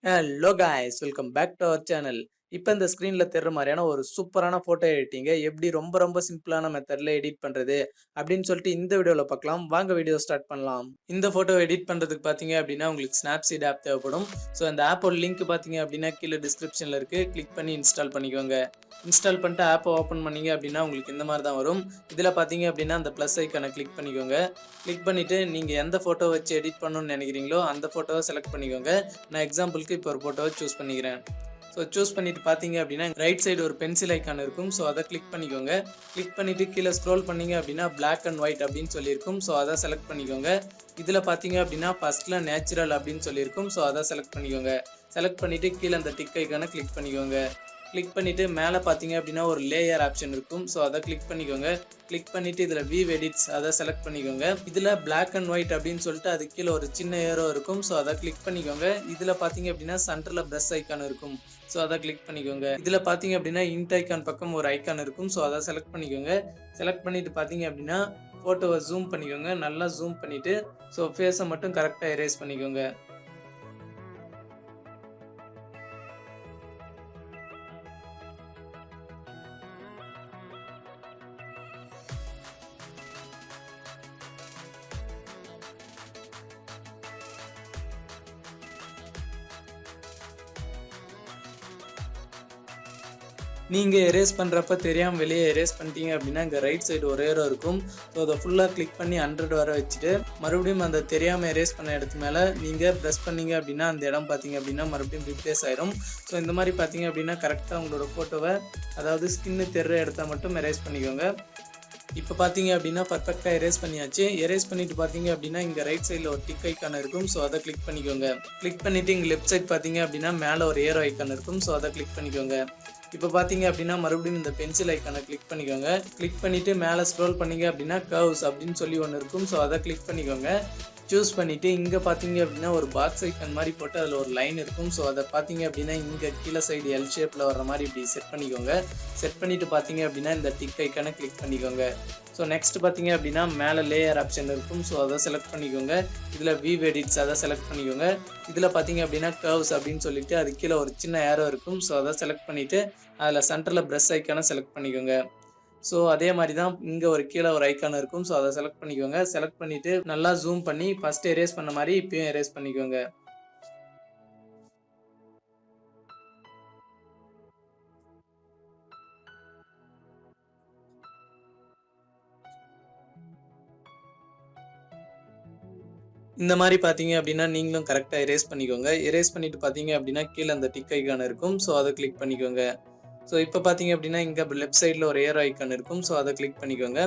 Hello guys welcome back to our channel. இப்போ இந்த ஸ்க்ரீன்ல தெரிற மாதிரியான ஒரு சூப்பரான ஃபோட்டோ எடிட்டிங்கை எப்படி ரொம்ப ரொம்ப சிம்பிளான மெத்தடில் எடிட் பண்ணுறது அப்படின்னு சொல்லிட்டு இந்த வீடியோவில் பார்க்கலாம். வாங்க வீடியோ ஸ்டார்ட் பண்ணலாம். இந்த ஃபோட்டோ எடிட் பண்ணுறதுக்கு பார்த்தீங்க அப்படின்னா உங்களுக்கு ஸ்னாப்சீட் ஆப் தேவைப்படும். ஸோ அந்த ஆப்போட லிங்க் பார்த்தீங்க அப்படின்னா கீழே டிஸ்கிரிப்ஷனில் இருக்குது. கிளிக் பண்ணி இன்ஸ்டால் பண்ணிக்கோங்க. இன்ஸ்டால் பண்ணிட்டு ஆப்பை ஓப்பன் பண்ணிங்க அப்படின்னா உங்களுக்கு இந்த மாதிரி தான் வரும். இதில் பார்த்தீங்க அப்படின்னா அந்த ப்ளஸ் ஐக்கானை கிளிக் பண்ணிக்கோங்க. கிளிக் பண்ணிவிட்டு நீங்கள் எந்த ஃபோட்டோ வச்சு எடிட் பண்ணணும்னு நினைக்கிறீங்களோ அந்த ஃபோட்டோவை செலக்ட் பண்ணிக்கோங்க. நான் எக்ஸாம்பிளுக்கு இப்போ ஒரு ஃபோட்டோவை சூஸ் பண்ணிக்கிறேன். ஸோ சூஸ் பண்ணிவிட்டு பார்த்தீங்க அப்படின்னா ரைட் சைடு ஒரு பென்சில் ஐக்கான் இருக்கும். ஸோ அதை கிளிக் பண்ணிக்கோங்க. கிளிக் பண்ணிவிட்டு கீழே ஸ்க்ரோல் பண்ணிங்க அப்படின்னா பிளாக் அண்ட் ஒயிட் அப்படின்னு சொல்லியிருக்கும். ஸோ அதை செலக்ட் பண்ணிக்கோங்க. இதில் பார்த்தீங்க அப்படின்னா ஃபஸ்ட்டில் நேச்சுரல் அப்படின்னு சொல்லியிருக்கும். ஸோ அதை செலக்ட் பண்ணிக்கோங்க. செலக்ட் பண்ணிவிட்டு கீழே அந்த டிக் ஐக்கானை கிளிக் பண்ணிக்கோங்க. கிளிக் பண்ணிவிட்டு மேலே பார்த்தீங்க அப்படின்னா ஒரு லேயர் ஆப்ஷன் இருக்கும். ஸோ அதை கிளிக் பண்ணிக்கோங்க. கிளிக் பண்ணிவிட்டு இதில் வியூ எடிட்ஸ் அதை செலக்ட் பண்ணிக்கோங்க. இதில் பிளாக் அண்ட் ஒயிட் அப்படின்னு சொல்லிட்டு அது கீழே ஒரு சின்ன ஏரோ இருக்கும். ஸோ அதை கிளிக் பண்ணிக்கோங்க. இதில் பார்த்தீங்க அப்படின்னா சென்டரில் ப்ரஷ் ஐக்கான் இருக்கும். ஸோ அதை கிளிக் பண்ணிக்கோங்க. இதில் பார்த்தீங்க அப்படின்னா இன்ட் ஐக்கான் பக்கம் ஒரு ஐக்கான் இருக்கும். ஸோ அதை செலக்ட் பண்ணிக்கோங்க. செலக்ட் பண்ணிவிட்டு பார்த்தீங்க அப்படின்னா ஃபோட்டோவை ஜூம் பண்ணிக்கோங்க. நல்லா ஜூம் பண்ணிவிட்டு ஸோ ஃபேஸை மட்டும் கரெக்டாக எரேஸ் பண்ணிக்கோங்க. நீங்கள் எரேஸ் பண்ணுறப்ப தெரியாமல் வெளியே எரேஸ் பண்ணிட்டீங்க அப்படின்னா இங்கே ரைட் சைடு ஒரு ஏரோ இருக்கும். ஸோ அதை ஃபுல்லாக கிளிக் பண்ணி 100 வர வச்சுட்டு மறுபடியும் அந்த தெரியாமல் எரேஸ் பண்ண இடத்து மேலே நீங்கள் ப்ரெஸ் பண்ணீங்க அப்படின்னா அந்த இடம் பார்த்தீங்க அப்படின்னா மறுபடியும் ரிப்ளேஸ் ஆயிரும். ஸோ இந்த மாதிரி பார்த்தீங்க அப்படின்னா கரெக்டாக உங்களோட ஃபோட்டோவை அதாவது ஸ்கின்னு தெரிற இடத்த மட்டும் எரேஸ் பண்ணிக்கோங்க. இப்போ பார்த்தீங்க அப்படின்னா பர்ஃபெக்டாக எரேஸ் பண்ணியாச்சு. எரேஸ் பண்ணிவிட்டு பார்த்தீங்க அப்படின்னா இங்கே ரைட் சைடில் ஒரு டிக் ஐக்கான் இருக்கும். ஸோ அதை கிளிக் பண்ணிக்கோங்க. கிளிக் பண்ணிவிட்டு இங்கே லெஃப்ட் சைட் பார்த்தீங்க அப்படின்னா மேலே ஒரு ஏரோ ஐக்கான் இருக்கும். ஸோ அதை கிளிக் பண்ணிக்கோங்க. இப்போ பார்த்தீங்க அப்படின்னா மறுபடியும் இந்த பென்சில் ஐக்கானை கிளிக் பண்ணிக்கோங்க. கிளிக் பண்ணிவிட்டு மேலே ஸ்க்ரோல் பண்ணிங்க அப்படின்னா கர்வ்ஸ் அப்படின்னு சொல்லி ஒன்று இருக்கும். ஸோ அதை கிளிக் பண்ணிக்கோங்க. சூஸ் பண்ணிவிட்டு இங்கே பார்த்தீங்க அப்படின்னா ஒரு பாக்ஸ் ஐக்கான் மாதிரி போட்டு அதில் ஒரு லைன் இருக்கும். ஸோ அதை பார்த்தீங்க அப்படின்னா இங்கே கீழே சைடு எல் ஷேப்பில் வர்ற மாதிரி இப்படி செட் பண்ணிக்கோங்க. செட் பண்ணிவிட்டு பார்த்தீங்க அப்படின்னா இந்த டிக் ஐக்கானை கிளிக் பண்ணிக்கோங்க. ஸோ நெக்ஸ்ட் பார்த்தீங்க அப்படின்னா மேலே லேயர் ஆப்ஷன் இருக்கும். ஸோ அதை செலக்ட் பண்ணிக்கோங்க. இதில் வியூ எடிட்ஸ் அதை செலக்ட் பண்ணிக்கோங்க. இதில் பார்த்தீங்க அப்படின்னா கர்வ்ஸ் அப்படின்னு சொல்லிட்டு அது கீழே ஒரு சின்ன ஏரோ இருக்கும். ஸோ அதை செலக்ட் பண்ணிவிட்டு அதில் சென்டரில் ப்ரஷ் ஐக்கானை செலக்ட் பண்ணிக்கோங்க. ஸோ அதே மாதிரி தான் இங்கே ஒரு கீழே ஒரு ஐக்கான் இருக்கும். ஸோ அதை செலக்ட் பண்ணிக்கோங்க. செலக்ட் பண்ணிவிட்டு நல்லா ஜூம் பண்ணி ஃபஸ்ட்டு எரேஸ் பண்ண மாதிரி இப்பயும் எரேஸ் பண்ணிக்கோங்க. இந்த மாதிரி பார்த்தீங்க அப்படின்னா நீங்களும் கரெக்டாக எரேஸ் பண்ணிக்கோங்க. எரேஸ் பண்ணிவிட்டு பார்த்தீங்க அப்படின்னா கீழே அந்த டிக் ஐக்கான் இருக்கும். ஸோ அதை கிளிக் பண்ணிக்கோங்க. ஸோ இப்போ பார்த்தீங்க அப்படின்னா இங்கே லெஃப்ட் சைடில் ஒரு ஏரோ ஐக்கான் இருக்கும். ஸோ அதை கிளிக் பண்ணிக்கோங்க.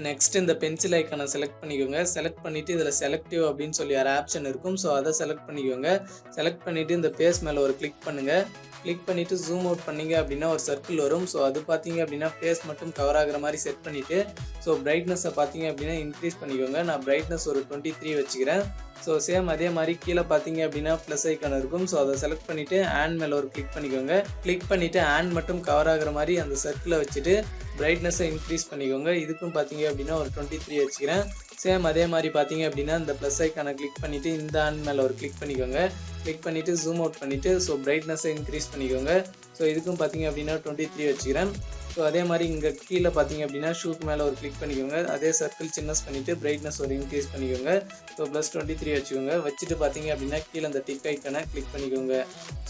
நெக்ஸ்ட் இந்த பென்சில் ஐக்கானை செலக்ட் பண்ணிக்கோங்க. செலக்ட் பண்ணிவிட்டு இதில் செலக்டிவ் அப்படின்னு சொல்லி ஒரு ஆப்ஷன் இருக்கும். ஸோ அதை செலக்ட் பண்ணிக்கோங்க. செலக்ட் பண்ணிவிட்டு இந்த பேஸ் மேலே ஒரு கிளிக் பண்ணுங்கள். கிளிக் பண்ணிவிட்டு ஜூம் அவுட் பண்ணிங்க அப்படின்னா ஒரு சர்க்கிள் வரும். ஸோ அது பார்த்தீங்க அப்படின்னா ஃபேஸ் மட்டும் கவர் ஆகிற மாதிரி செட் பண்ணிவிட்டு ஸோ பிரைட்னஸை பார்த்தீங்க அப்படின்னா இன்க்ரீஸ் பண்ணிக்கோங்க. நான் பிரைட்னஸ் ஒரு 23 வச்சுக்கிறேன். ஸோ சேம் அதே மாதிரி கீழே பார்த்தீங்க அப்படின்னா ப்ளஸ் ஐக்கான் இருக்கும். ஸோ அதை செலக்ட் பண்ணிவிட்டு ஹேண்ட் மேலே ஒரு கிளிக் பண்ணிக்கோங்க. கிளிக் பண்ணிவிட்டு ஹேண்ட் மட்டும் கவர் ஆகிற மாதிரி அந்த சர்க்கிளை வச்சுட்டு பிரைட்னஸை இன்க்ரீஸ் பண்ணிக்கோங்க. இதுக்கும் பார்த்தீங்க அப்படின்னா ஒரு 23 வச்சுக்கிறேன். சேம் அதே மாதிரி பார்த்தீங்க அப்படின்னா இந்த ப்ளஸ் ஐக்கானை கிளிக் பண்ணிவிட்டு இந்த ஹேண்ட் மேலே ஒரு கிளிக் பண்ணிக்கோங்க. கிளிக் பண்ணிவிட்டு ஜூம் அவுட் பண்ணிவிட்டு ஸோ பிரைட்னஸை இன்க்ரீஸ் பண்ணிக்கோங்க. ஸோ இதுக்கும் பார்த்தீங்க அப்படின்னா 23 வச்சுக்கிறேன். ஸோ அதே மாதிரி இங்கே கீழே பார்த்தீங்க அப்படின்னா ஷூக்கு மேலே ஒரு கிளிக் பண்ணிக்கோங்க. அதே சர்க்கிள் சின்னஸ் பண்ணிவிட்டு பிரைட்னஸ் ஒரு இன்க்ரீஸ் பண்ணிக்கோங்க. ஸோ ப்ளஸ் 23 வச்சுக்கோங்க. வச்சுட்டு பார்த்தீங்க அப்படின்னா கீழே இந்த டிக் ஐக்கானை கிளிக் பண்ணிக்கோங்க.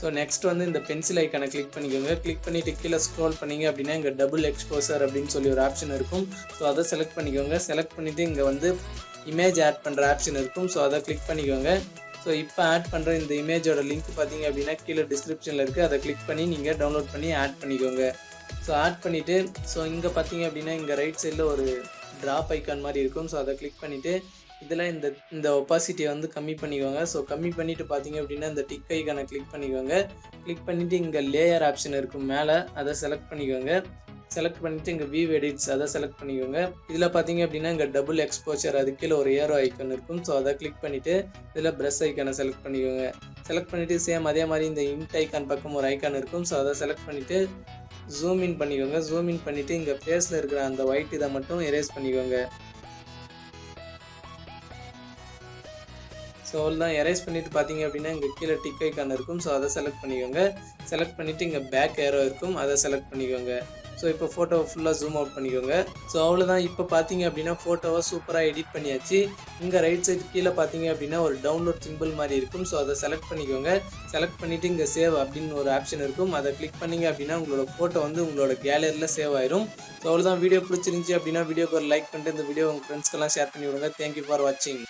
ஸோ நெக்ஸ்ட் வந்து இந்த பென்சில் ஐக்கானை கிளிக் பண்ணிக்கோங்க. கிளிக் பண்ணிவிட்டு கீழே ஸ்க்ரோல் பண்ணிங்க அப்படின்னா இங்கே டபுள் எக்ஸ்போசர் அப்படின்னு சொல்லி ஒரு ஆப்ஷன் இருக்கும். ஸோ அதை செலக்ட் பண்ணிக்கோங்க. செலக்ட் பண்ணிவிட்டு இங்கே வந்து இமேஜ் ஆட் பண்ணுற ஆப்ஷன் இருக்கும். ஸோ அதை கிளிக் பண்ணிக்கோங்க. ஸோ இப்போ ஆட் பண்ணுற இந்த இமேஜோட லிங்க் பார்த்தீங்க அப்படின்னா கீழே டிஸ்கிரிப்ஷனில் இருக்குது. அதை கிளிக் பண்ணி நீங்கள் டவுன்லோட் பண்ணி ஆட் பண்ணிக்கோங்க. ஸோ ஆட் பண்ணிவிட்டு ஸோ இங்கே பார்த்தீங்க அப்படின்னா இங்கே ரைட் சைடில் ஒரு ட்ராப் ஐக்கான் மாதிரி இருக்கும். ஸோ அதை கிளிக் பண்ணிவிட்டு இதில் இந்த ஒப்பாசிட்டியை வந்து கம்மி பண்ணிக்கோங்க. ஸோ கம்மி பண்ணிவிட்டு பார்த்தீங்க அப்படின்னா இந்த டிக் ஐக்கானை கிளிக் பண்ணிக்கோங்க. கிளிக் பண்ணிவிட்டு இங்கே லேயர் ஆப்ஷன் இருக்கும் மேலே அதை செலக்ட் பண்ணிக்கோங்க. செலக்ட் பண்ணிவிட்டு இங்கே வியூ எடிட்ஸ் அதை செலக்ட் பண்ணிக்கோங்க. இதில் பார்த்தீங்க அப்படின்னா இங்கே டபுள் எக்ஸ்போச்சர் அது கீழே ஒரு ஏரோ ஐக்கான் இருக்கும். ஸோ அதை கிளிக் பண்ணிவிட்டு இதில் ப்ரஷ் ஐக்கானை செலக்ட் பண்ணிக்கோங்க. செலக்ட் பண்ணிவிட்டு சேம் அதே மாதிரி இந்த இன்ட் ஐக்கான் பக்கம் ஒரு ஐக்கான் இருக்கும். ஸோ அதை செலக்ட் பண்ணிவிட்டு ஜூம் இன் பண்ணிக்கோங்க. ஜூம் இன் பண்ணிவிட்டு இங்கே ஃபேஸில் இருக்கிற அந்த ஒயிட் இதை மட்டும் எரேஸ் பண்ணிக்கோங்க. ஸோ அவ்வளோதான். எரேஸ் பண்ணிவிட்டு பார்த்தீங்க அப்படின்னா இங்கே கீழே டிக் ஐக்கான் இருக்கும். ஸோ அதை செலக்ட் பண்ணிக்கோங்க. செலக்ட் பண்ணிவிட்டு இங்கே பேக் ஏரோ இருக்கும். அதை செலக்ட் பண்ணிக்கோங்க. ஸோ இப்போ ஃபோட்டோவை ஃபுல்லாக ஜூம் அவுட் பண்ணிக்கோங்க. ஸோ அவ்வளோதான். இப்போ பார்த்தீங்க அப்படின்னா ஃபோட்டோவை சூப்பராக எடிட் பண்ணியாச்சு. இங்கே ரைட் சைடு கீழே பார்த்தீங்க அப்படின்னா ஒரு டவுன்லோட் சிம்பிள் மாதிரி இருக்கும். ஸோ அதை செலக்ட் பண்ணிக்கோங்க. செலக்ட் பண்ணிவிட்டு இங்கே சேவ் அப்படின்னு ஒரு ஆப்ஷன் இருக்கும். அதை கிளிக் பண்ணிங்க அப்படின்னா உங்களோட ஃபோட்டோ வந்து உங்களோட கேலரியில் சேவ் ஆயிரும். ஸோ அவ்வளோதான். வீடியோ பிடிச்சிருந்துச்சி அப்படின்னா வீடியோக்கு ஒரு லைக் பண்ணிட்டு இந்த வீடியோ உங்கள் ஃப்ரெண்ட்ஸ்க்கெல்லாம் ஷேர் பண்ணி விடுங்க. தேங்க்யூ ஃபார் வாட்சிங்.